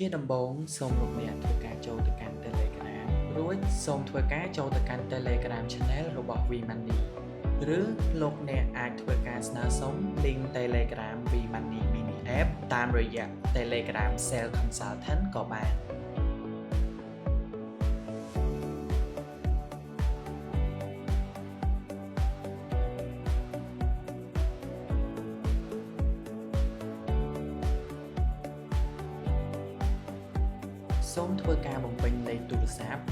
ជាដំបូងសូមលោកអ្នកធ្វើការចូលទៅកាន់ Telegram រួចសូមធ្វើការចូលទៅកាន់ Telegram Channel របស់ V-Money ឬលោកអ្នកអាចធ្វើការស្នើសុំ link Telegram V-Money Mini App តាមរយៈ Telegram Sales Consultant ក៏បានសូមធ្វើការបំពេញលេខទូរស័ព្ទ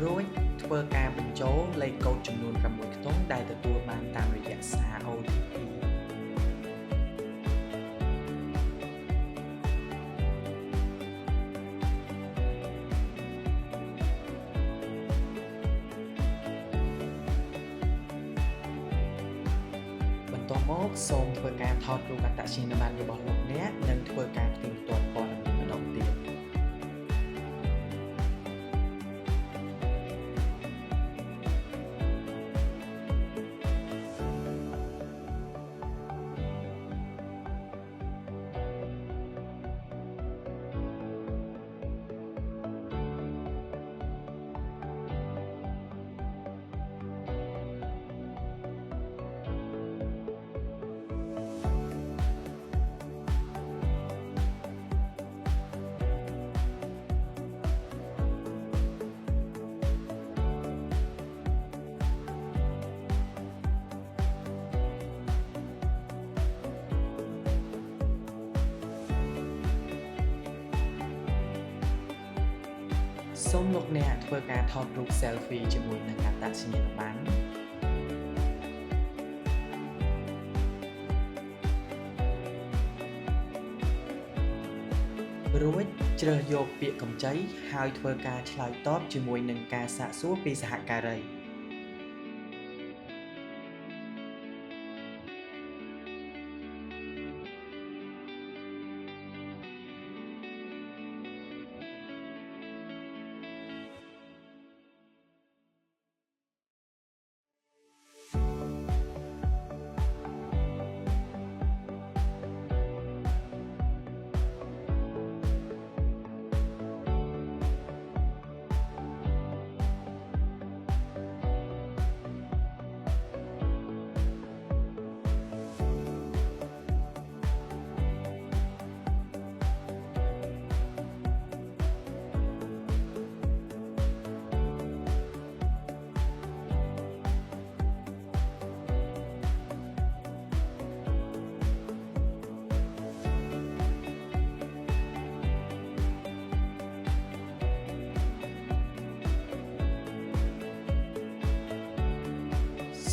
រួចធ្វើការបញ្ចូលលេខកូដចំនួន6ខ្ទង់ដែលទទួលបានតាមរយៈសារ OTP បន្ទាប់មកសូមធ្វើការថតរូបអត្តសញ្ញាណប័ណ្ណរបស់លោកអ្នកនិងធ្វើការផ្ទៀងផ្ទាត់ព័ត៌មានម្ដងទៀតសូមលោកអ្នកធ្វើការថតរូប selfie ជាមួយនឹងអត្តសញ្ញាណប័ណ្ណរួចជ្រើសយកពាក្យកម្ចីហើយធ្វើការឆ្លើយតបជាមួយនឹងការសាកសួរពីសហការី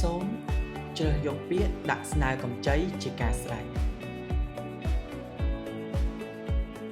សូមជ្រើសយកពាក្យដាក់ស្នើកម្ចីជាការស្រេច